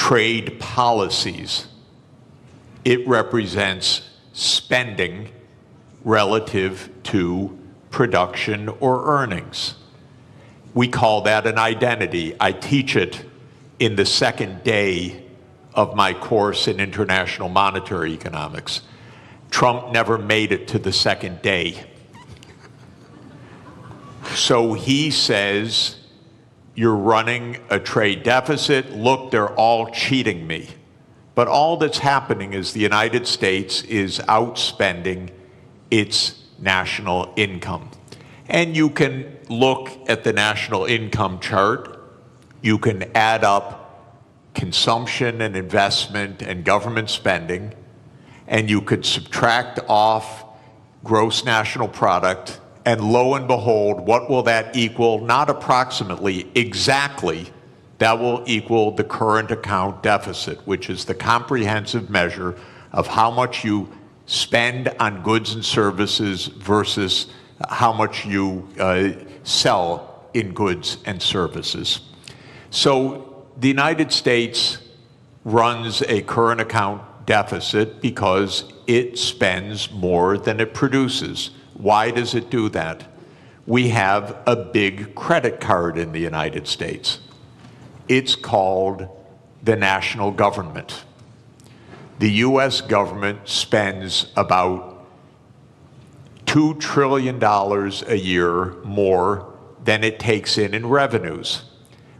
trade policies. It represents spending relative to production or earnings. We call that an identity. I teach it in the second day of my course in international monetary economics. Trump never made it to the second day. So he says, you're running a trade deficit. Look, they're all cheating me. But all that's happening is the United States is outspending its national income. And you can look at the national income chart. You can add up consumption and investment and government spending, and you could subtract off gross national product, and lo and behold, what will that equal? Not approximately, exactly. That will equal the current account deficit, which is the comprehensive measure of how much you spend on goods and services versus how much you sell in goods and services. So the United States runs a current account deficit because it spends more than it produces. Why does it do that? We have a big credit card in the United States. It's called the national government. The US government spends about $2 trillion a year more than it takes in revenues.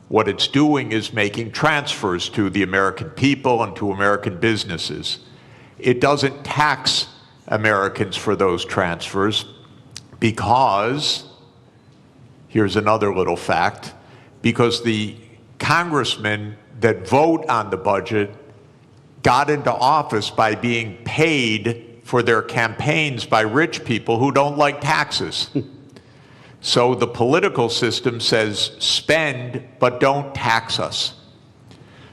What it's doing is making transfers to the American people and to American businesses. It doesn't tax Americans for those transfers because, here's another little fact, because the congressmen that vote on the budget got into office by being paid for their campaigns by rich people who don't like taxes. So the political system says, spend, but don't tax us.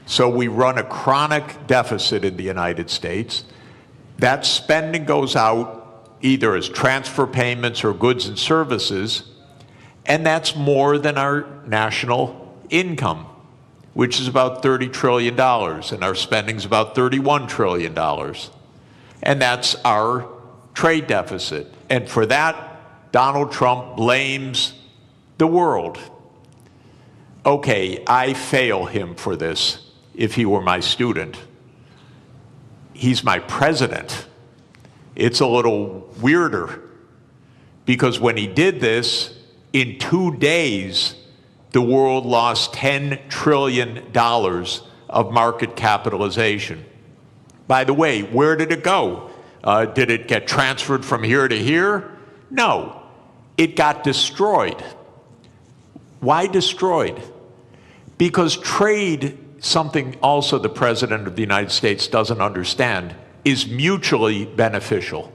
So we run a chronic deficit in the United States. That spending goes out either as transfer payments or goods and services, and that's more than our national income, which is about $30 trillion, and our spending is about $31 trillion. And that's our trade deficit. And for that, Donald Trump blames the world. Okay, I fail him for this if he were my student. He's my president. It's a little weirder because when he did this, in 2 days, the world lost $10 trillion of market capitalization. By the way, where did it go? Did it get transferred from here to here? No, it got destroyed. Why destroyed? Because trade, something also the President of the United States doesn't understand, is mutually beneficial.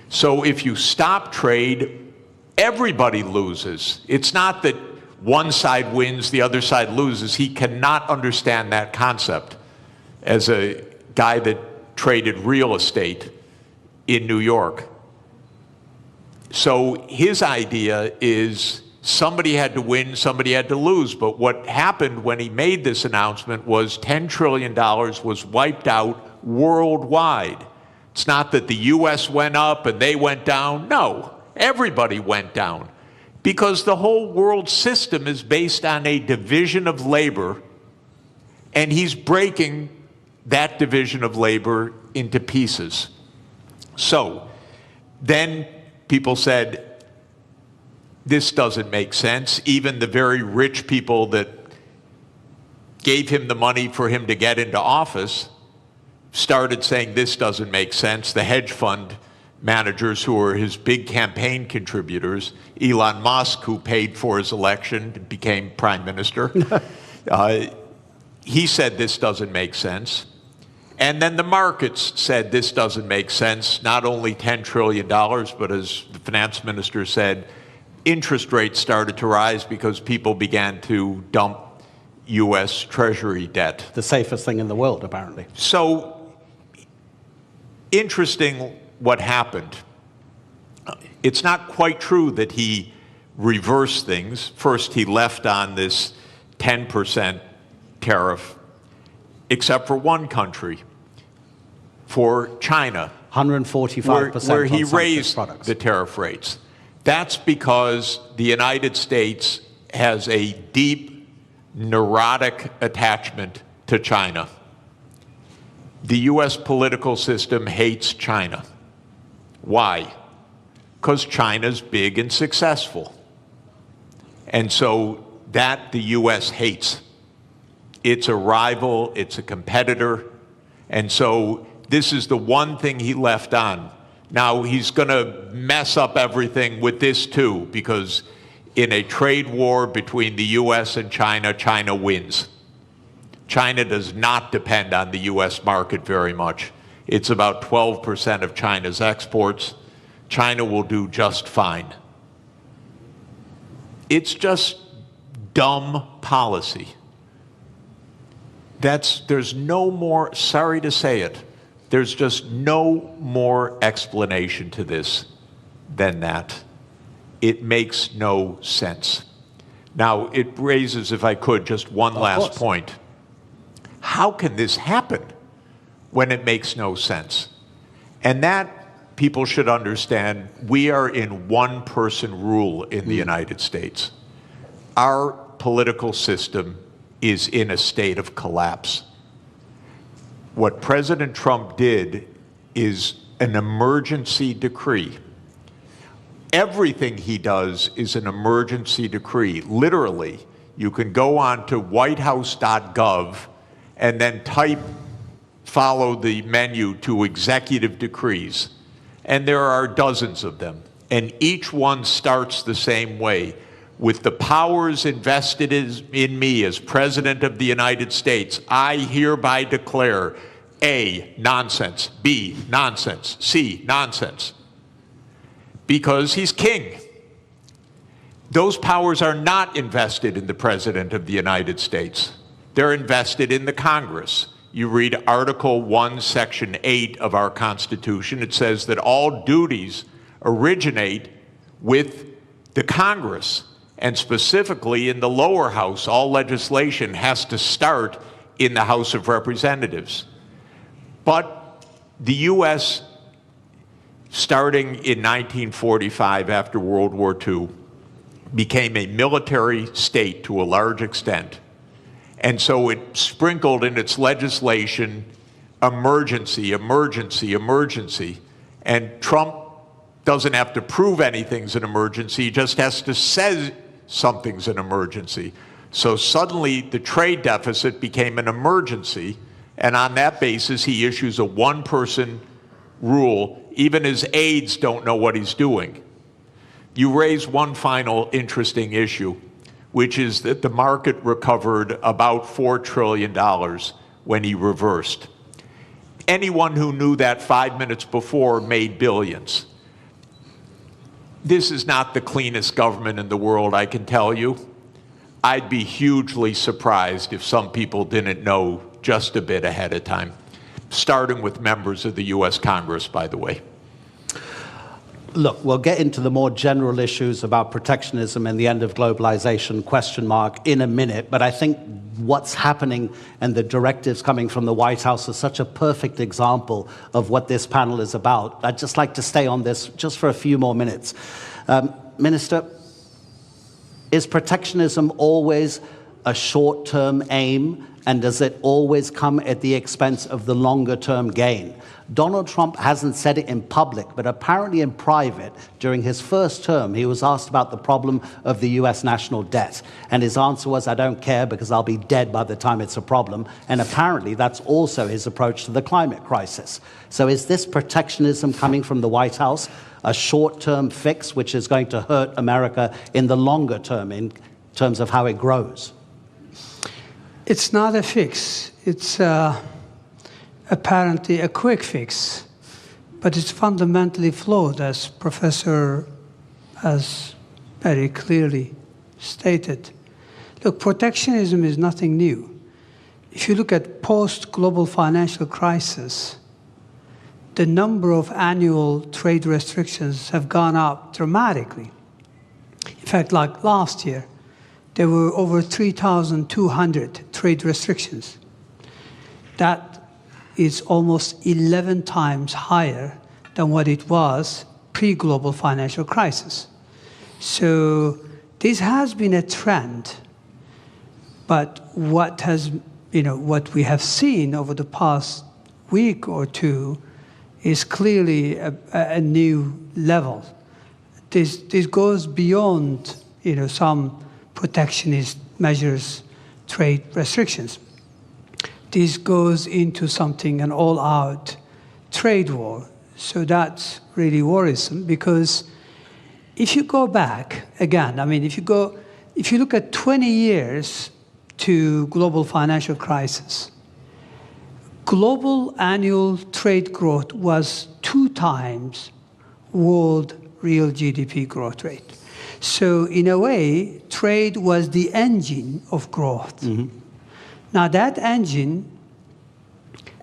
So if you stop trade, everybody loses. It's not that one side wins, the other side loses. He cannot understand that concept as a guy that traded real estate in New York. So his idea is somebody had to win, somebody had to lose. But what happened when he made this announcement was $10 trillion was wiped out worldwide. It's not that the US went up and they went down. No, everybody went down. Because the whole world system is based on a division of labor, and he's breaking that division of labor into pieces. So then people said, this doesn't make sense. Even the very rich people that gave him the money for him to get into office started saying this doesn't make sense. The hedge fund managers who were his big campaign contributors, Elon Musk, who paid for his election, became prime minister. He said this doesn't make sense. And then the markets said this doesn't make sense. Not only $10 trillion, but as the finance minister said, interest rates started to rise because people began to dump U.S. Treasury debt. The safest thing in the world, apparently. So, interesting what happened. It's not quite true that he reversed things. First, he left on this 10% tariff. except for one country, for China, 145% where he on some raised products. the tariff rates. That's because the United States has a deep, neurotic attachment to China. The U.S. political system hates China. Why? Because China's big and successful. And so that the U.S. hates. It's a rival, it's a competitor, and so this is the one thing he left on. Now, he's going to mess up everything with this too, because in a trade war between the U.S. and China, China wins. China does not depend on the U.S. market very much. It's about 12% of China's exports. China will do just fine. It's just dumb policy. There's no more, sorry to say it, there's just no more explanation to this than that. It makes no sense. Now, it raises, if I could, just one last point. How can this happen when it makes no sense? And that people should understand, we are in one-person rule in the United States. Our political system is in a state of collapse. What President Trump did is an emergency decree. Everything he does is an emergency decree. Literally, you can go on to whitehouse.gov and then follow the menu to executive decrees. And there are dozens of them. And each one starts the same way. With the powers invested in me as President of the United States, I hereby declare A, nonsense, B, nonsense, C, nonsense. Because he's king. Those powers are not invested in the President of the United States. They're invested in the Congress. You read Article 1, Section 8 of our Constitution. It says that all duties originate with the Congress. And specifically in the lower house, all legislation has to start in the House of Representatives. But the U.S., starting in 1945 after World War II, became a military state to a large extent. And so it sprinkled in its legislation emergency, emergency, emergency. And Trump doesn't have to prove anything's an emergency, he just has to say something's an emergency. So suddenly the trade deficit became an emergency, and on that basis he issues a one-person rule. Even his aides don't know what he's doing. You raise one final interesting issue, which is that the market recovered about $4 trillion when he reversed. Anyone who knew that 5 minutes before made billions. This is not the cleanest government in the world, I can tell you. I'd be hugely surprised if some people didn't know just a bit ahead of time, starting with members of the U.S. Congress, by the way. Look, we'll get into the more general issues about protectionism and the end of globalization, in a minute, but I think what's happening and the directives coming from the White House is such a perfect example of what this panel is about. I'd just like to stay on this just for a few more minutes. Minister, is protectionism always a short-term aim, and does it always come at the expense of the longer-term gain? Donald Trump hasn't said it in public, but apparently in private, during his first term, he was asked about the problem of the U.S. national debt. And his answer was, I don't care because I'll be dead by the time it's a problem. And apparently that's also his approach to the climate crisis. So is this protectionism coming from the White House a short-term fix which is going to hurt America in the longer term in terms of how it grows? It's not a fix. It's apparently a quick fix, but it's fundamentally flawed, as Professor has very clearly stated. Look, protectionism is nothing new. If you look at post-global financial crisis, the number of annual trade restrictions have gone up dramatically. In fact, like last year, there were over 3,200 trade restrictions. that is almost 11 times higher than what it was pre-global financial crisis. So this has been a trend, but what we have seen over the past week or two is clearly a new level. This goes beyond some protectionist measures, trade restrictions. This goes into something, an all-out trade war. So that's really worrisome, because if you go back again, if you look at 20 years to global financial crisis, global annual trade growth was 2 times world real GDP growth rate. So in a way, trade was the engine of growth. Mm-hmm. Now that engine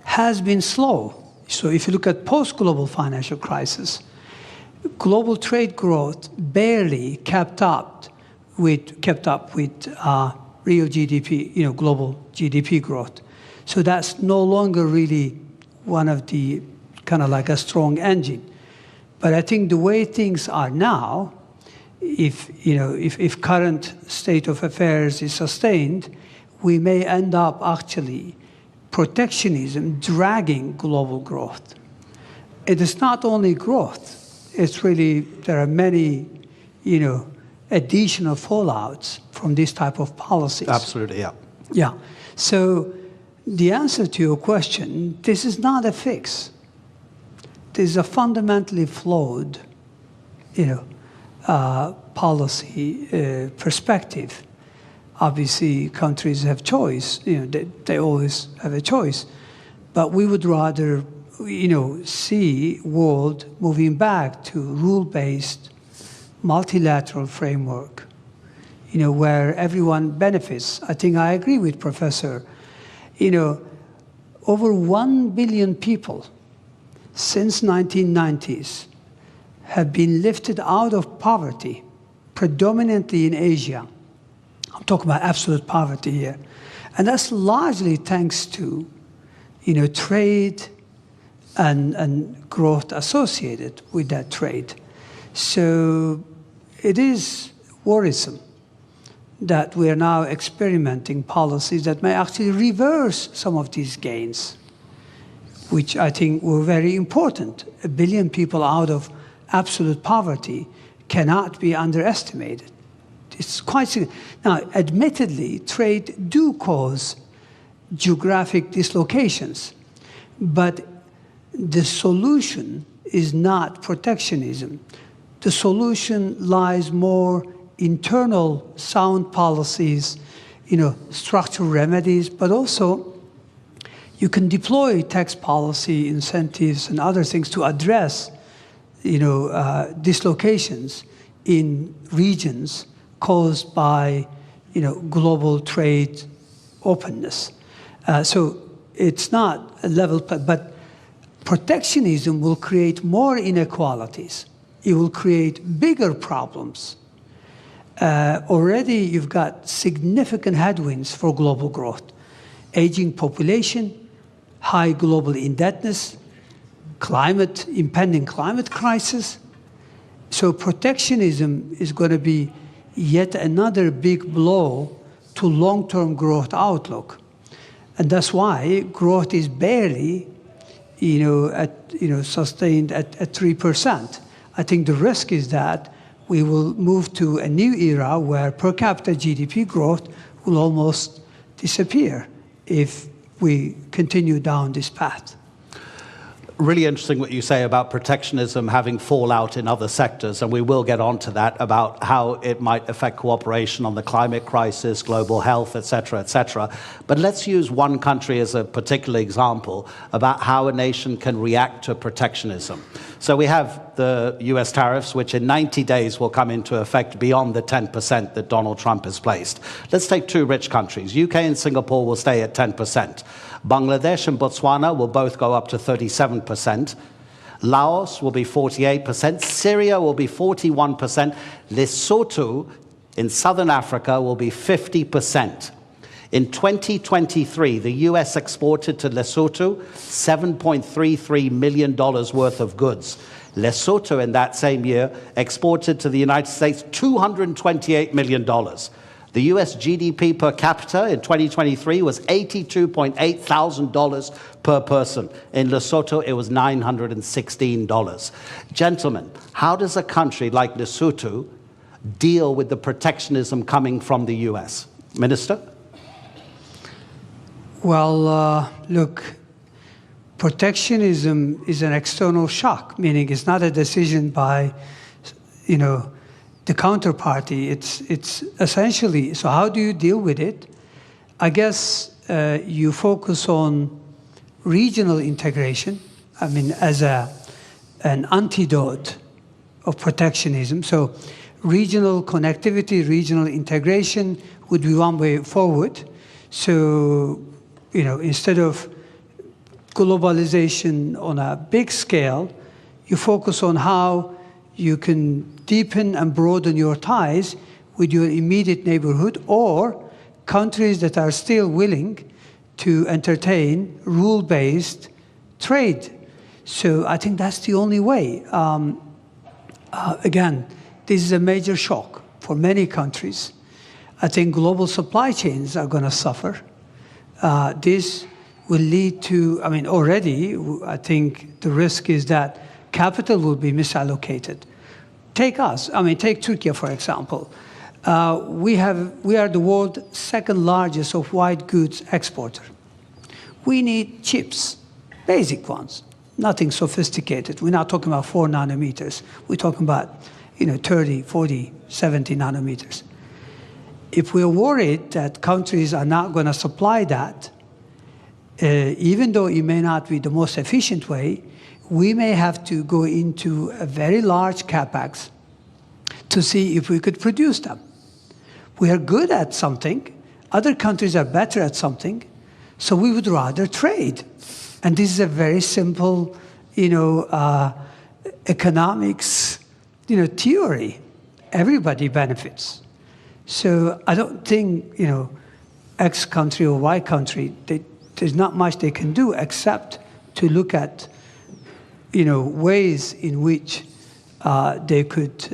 has been slow. So if you look at post-global financial crisis, global trade growth barely kept up with real GDP, global GDP growth. So that's no longer really one of the kind of like a strong engine. But I think the way things are now, if current state of affairs is sustained, we may end up actually protectionism dragging global growth. It is not only growth, it's really, there are many, additional fallouts from this type of policies. Absolutely, yeah. Yeah. So the answer to your question, this is not a fix. This is a fundamentally flawed, policy perspective. Obviously, countries have choice. They always have a choice. But we would rather, see world moving back to rule-based, multilateral framework, where everyone benefits. I think I agree with Professor. Over 1 billion people since 1990s have been lifted out of poverty, predominantly in Asia. I'm talking about absolute poverty here. And that's largely thanks to, trade and growth associated with that trade. So it is worrisome that we are now experimenting policies that may actually reverse some of these gains, which I think were very important. 1 billion people out of absolute poverty cannot be underestimated. It's quite significant. Now, admittedly, trade do cause geographic dislocations, but the solution is not protectionism. The solution lies more internal sound policies, structural remedies, but also you can deploy tax policy incentives and other things to address, dislocations in regions caused by, global trade openness. So it's not a level, but protectionism will create more inequalities. It will create bigger problems. Already you've got significant headwinds for global growth. Aging population, high global indebtedness, impending climate crisis. So protectionism is going to be yet another big blow to long-term growth outlook. And that's why growth is barely, sustained at 3%. I think the risk is that we will move to a new era where per capita GDP growth will almost disappear if we continue down this path. Really interesting what you say about protectionism having fallout in other sectors, and we will get on to that, about how it might affect cooperation on the climate crisis, global health, et cetera, But let's use one country as a particular example about how a nation can react to protectionism. So we have the US tariffs, which in 90 days will come into effect beyond the 10% that Donald Trump has placed. Let's take 2 rich countries. UK and Singapore will stay at 10%. Bangladesh and Botswana will both go up to 37%. Laos will be 48%. Syria will be 41%. Lesotho in southern Africa will be 50%. In 2023, the U.S. exported to Lesotho $7.33 million worth of goods. Lesotho, in that same year, exported to the United States $228 million. The U.S. GDP per capita in 2023 was $82.8 thousand per person. In Lesotho, it was $916. Gentlemen, how does a country like Lesotho deal with the protectionism coming from the U.S.? Minister? Well, look, protectionism is an external shock, meaning it's not a decision by, the counterparty. It's essentially, so how do you deal with it? I guess you focus on regional integration, as an antidote of protectionism. So regional connectivity, regional integration would be one way forward. So, instead of globalization on a big scale, you focus on how you can deepen and broaden your ties with your immediate neighborhood or countries that are still willing to entertain rule-based trade. So I think that's the only way. Again, this is a major shock for many countries. I think global supply chains are going to suffer. This will lead to, already, I think the risk is that capital will be misallocated. Take us, take Turkey, for example. We are the world's second largest of white goods exporter. We need chips, basic ones, nothing sophisticated. We're not talking about 4 nanometers. We're talking about 30, 40, 70 nanometers. If we're worried that countries are not going to supply that, even though it may not be the most efficient way, we may have to go into a very large capex to see if we could produce them. We are good at something. Other countries are better at something. So we would rather trade. And this is a very simple, economics, theory. Everybody benefits. So I don't think, X country or Y country, there's not much they can do except to look at, ways in which they could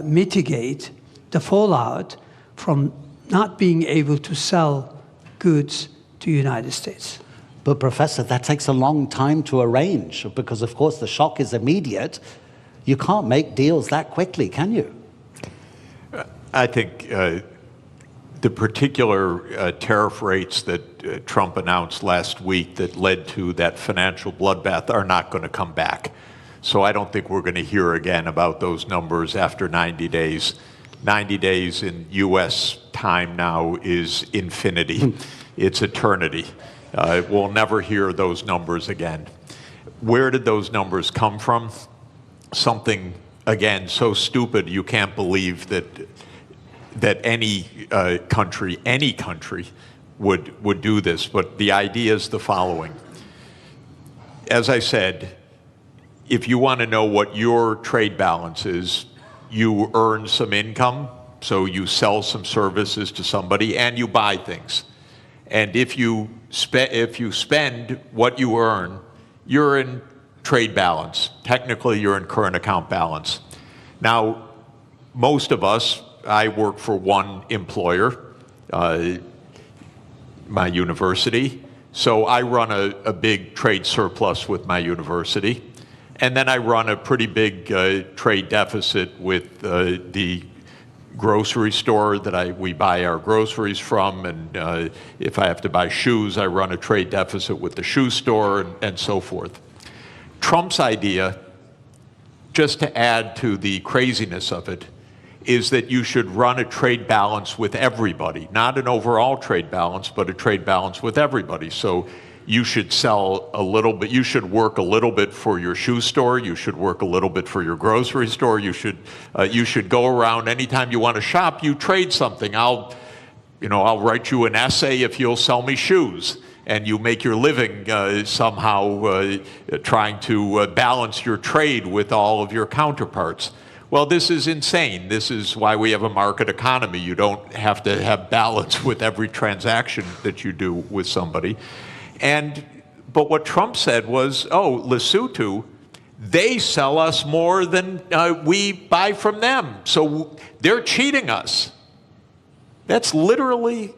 mitigate the fallout from not being able to sell goods to the United States. But Professor, that takes a long time to arrange because, of course, the shock is immediate. You can't make deals that quickly, can you? I think the particular tariff rates that Trump announced last week that led to that financial bloodbath are not going to come back. So I don't think we're going to hear again about those numbers after 90 days. 90 days in U.S. time now is infinity. It's eternity. We'll never hear those numbers again. Where did those numbers come from? Something, again, so stupid you can't believe that any country would do this. But the idea is the following. As I said, if you want to know what your trade balance is, you earn some income, so you sell some services to somebody and you buy things. And if you spend what you earn, you're in trade balance. Technically, you're in current account balance. Now, most of us, I work for one employer, my university, so I run a big trade surplus with my university. And then I run a pretty big trade deficit with the grocery store that we buy our groceries from. And if I have to buy shoes, I run a trade deficit with the shoe store and so forth. Trump's idea, just to add to the craziness of it, is that you should run a trade balance with everybody, not an overall trade balance, but a trade balance with everybody. So you should sell a little bit, you should work a little bit for your shoe store, you should work a little bit for your grocery store, you should go around anytime you want to shop, you trade something. I'll write you an essay if you'll sell me shoes. And you make your living somehow trying to balance your trade with all of your counterparts. Well, this is insane. This is why we have a market economy. You don't have to have balance with every transaction that you do with somebody. But what Trump said was, oh, Lesotho, they sell us more than we buy from them. So they're cheating us. That's literally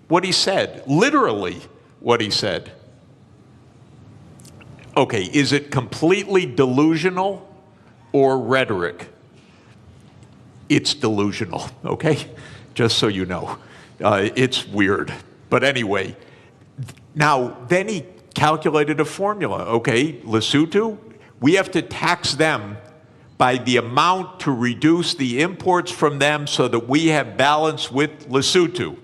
what he said. Literally what he said. Okay, is it completely delusional or rhetoric? It's delusional, okay? Just so you know. It's weird. But anyway, now then he calculated a formula. Okay, Lesotho, we have to tax them by the amount to reduce the imports from them so that we have balance with Lesotho.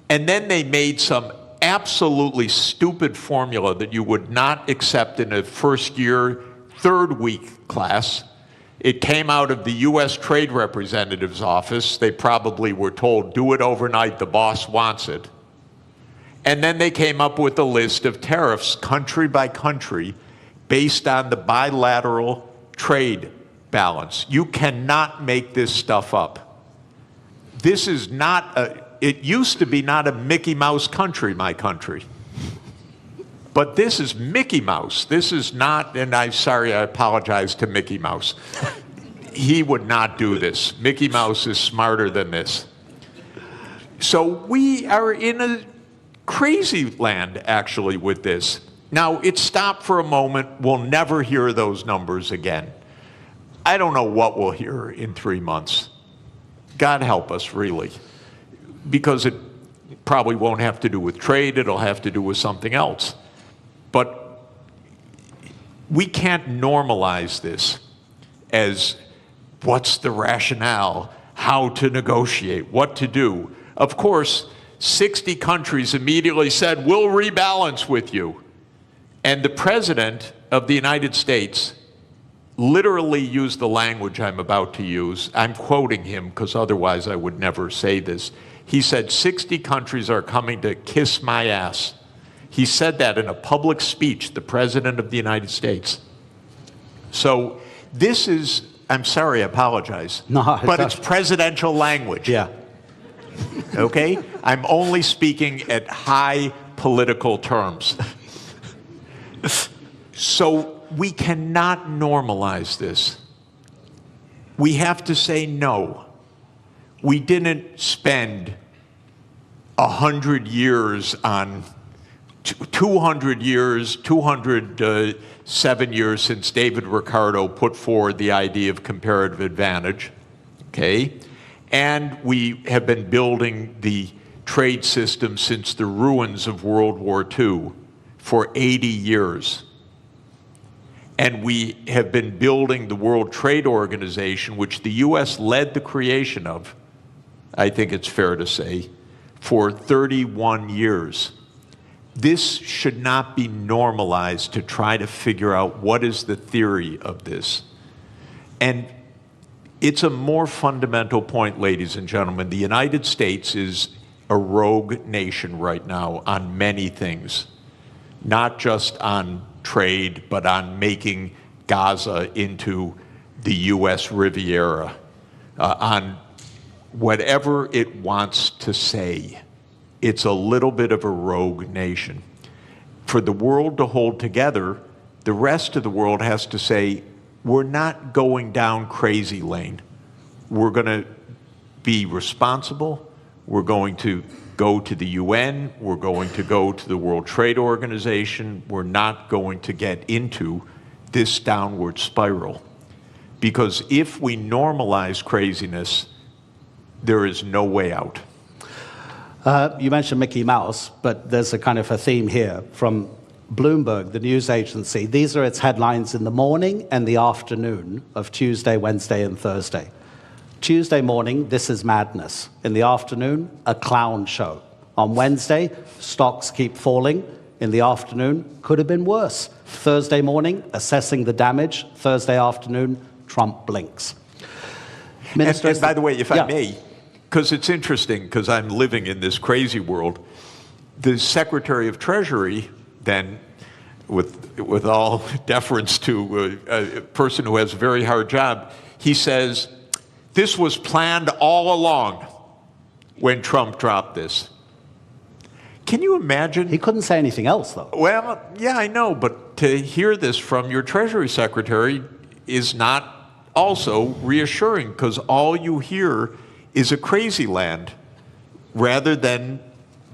And then they made some absolutely stupid formula that you would not accept in a first year, third week class. It came out of the U.S. Trade Representative's office. They probably were told, do it overnight, the boss wants it. And then they came up with a list of tariffs, country by country, based on the bilateral trade balance. You cannot make this stuff up. This is not it used to be not a Mickey Mouse country, my country. But this is Mickey Mouse. This is not, and I'm sorry, I apologize to Mickey Mouse. He would not do this. Mickey Mouse is smarter than this. So we are in a crazy land, actually, with this. Now, it stopped for a moment. We'll never hear those numbers again. I don't know what we'll hear in 3 months. God help us, really. Because it probably won't have to do with trade. It'll have to do with something else. But we can't normalize this as what's the rationale, how to negotiate, what to do. Of course, 60 countries immediately said, we'll rebalance with you. And the President of the United States literally used the language I'm about to use. I'm quoting him because otherwise I would never say this. He said, 60 countries are coming to kiss my ass. He said that in a public speech, the President of the United States. So this is, I'm sorry, I apologize. No, but it's presidential language. Yeah. Okay? I'm only speaking at high political terms. So we cannot normalize this. We have to say no. We didn't spend 100 years on 200 years, 207 years since David Ricardo put forward the idea of comparative advantage, okay? And we have been building the trade system since the ruins of World War II for 80 years. And we have been building the World Trade Organization, which the U.S. led the creation of, I think it's fair to say, for 31 years. This should not be normalized to try to figure out what is the theory of this. And it's a more fundamental point, ladies and gentlemen. The United States is a rogue nation right now on many things, not just on trade, but on making Gaza into the U.S. Riviera, on whatever it wants to say. It's a little bit of a rogue nation. For the world to hold together, the rest of the world has to say, we're not going down crazy lane. We're going to be responsible. We're going to go to the UN. We're going to go to the World Trade Organization. We're not going to get into this downward spiral. Because if we normalize craziness, there is no way out. You mentioned Mickey Mouse, but there's a kind of a theme here from Bloomberg, the news agency. These are its headlines in the morning and the afternoon of Tuesday, Wednesday, and Thursday. Tuesday morning, this is madness. In the afternoon, a clown show. On Wednesday, stocks keep falling. In the afternoon, could have been worse. Thursday morning, assessing the damage. Thursday afternoon, Trump blinks. Minister, and by the way, if I may, because it's interesting, because I'm living in this crazy world, the Secretary of Treasury then, with all deference to a person who has a very hard job, he says, this was planned all along when Trump dropped this. Can you imagine? He couldn't say anything else, though. Well, yeah, I know, but to hear this from your Treasury Secretary is not also reassuring, because all you hear is a crazy land rather than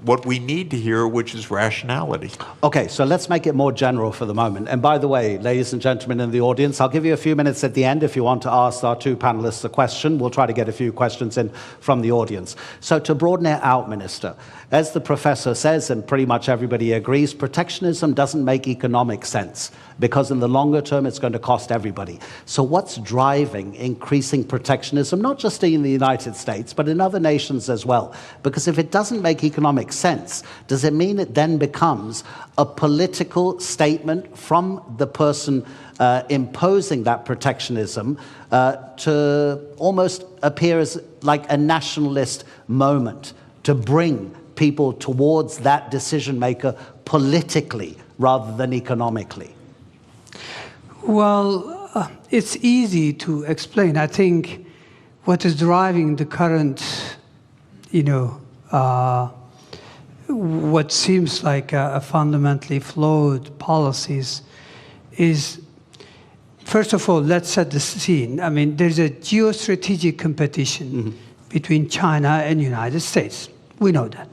what we need to hear, which is rationality. Okay, so let's make it more general for the moment. And by the way, ladies and gentlemen in the audience, I'll give you a few minutes at the end if you want to ask our two panelists a question. We'll try to get a few questions in from the audience. So to broaden it out, Minister, as the professor says, and pretty much everybody agrees, protectionism doesn't make economic sense because in the longer term, it's going to cost everybody. So what's driving increasing protectionism, not just in the United States, but in other nations as well? Because if it doesn't make economic sense, does it mean it then becomes a political statement from the person imposing that protectionism to almost appear as like a nationalist moment to bring people towards that decision maker politically rather than economically? Well, it's easy to explain. I think what is driving the current, what seems like a fundamentally flawed policies is, first of all, let's set the scene. I mean, there's a geostrategic competition between China and the United States. We know that.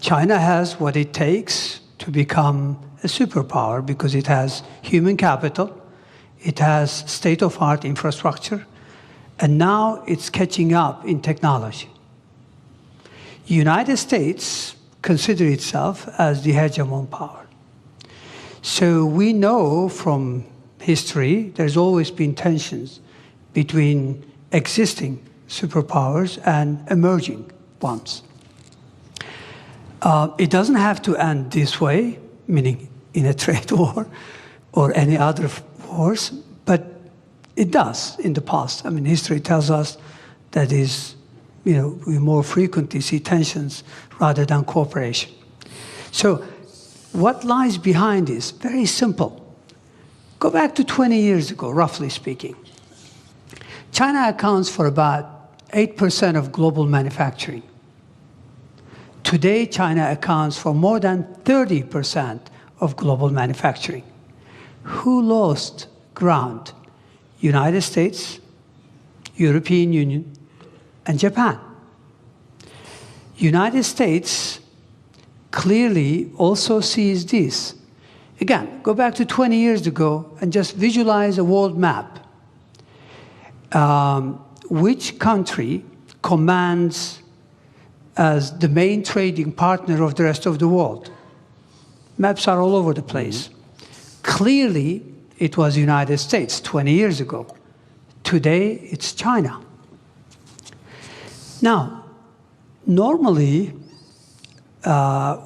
China has what it takes to become a superpower because it has human capital, it has state-of-the-art infrastructure, and now it's catching up in technology. The United States considers itself as the hegemon power. So we know from history there's always been tensions between existing superpowers and emerging ones. It doesn't have to end this way, meaning in a trade war or any other wars, but it does in the past. I mean, history tells us that we more frequently see tensions rather than cooperation. So what lies behind this? Very simple. Go back to 20 years ago, roughly speaking. China accounts for about 8% of global manufacturing. Today, China accounts for more than 30% of global manufacturing. Who lost ground? United States, European Union, and Japan. United States clearly also sees this. Again, go back to 20 years ago and just visualize a world map. Which country commands as the main trading partner of the rest of the world? Maps are all over the place. Clearly, it was the United States 20 years ago. Today, it's China. Now, normally, the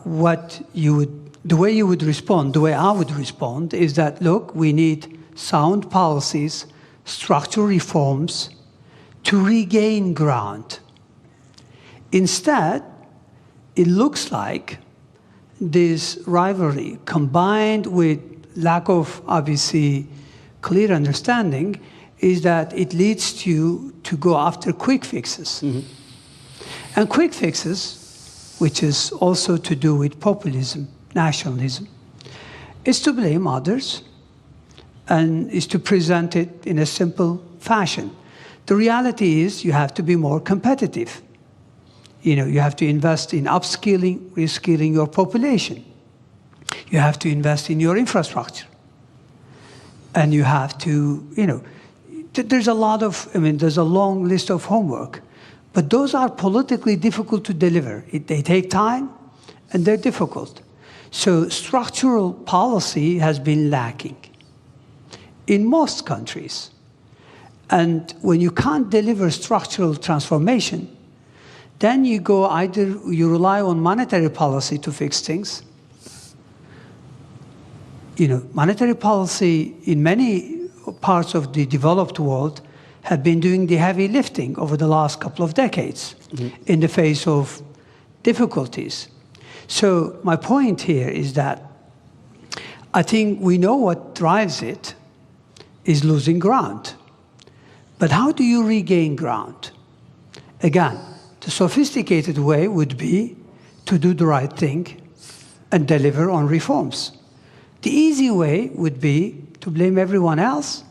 way you would respond, the way I would respond, is that, look, we need sound policies, structural reforms to regain ground. Instead, it looks like this rivalry, combined with lack of, obviously, clear understanding, is that it leads you to go after quick fixes. And quick fixes, which is also to do with populism, nationalism, is to blame others and is to present it in a simple fashion. The reality is you have to be more competitive. You have to invest in upskilling, reskilling your population. You have to invest in your infrastructure. And you have to, there's a long list of homework. But those are politically difficult to deliver. They take time, and they're difficult. So structural policy has been lacking in most countries. And when you can't deliver structural transformation, then you rely on monetary policy to fix things. Monetary policy in many parts of the developed world have been doing the heavy lifting over the last couple of decades in the face of difficulties. So my point here is that I think we know what drives it, is losing ground. But how do you regain ground? Again, the sophisticated way would be to do the right thing and deliver on reforms. The easy way would be to blame everyone else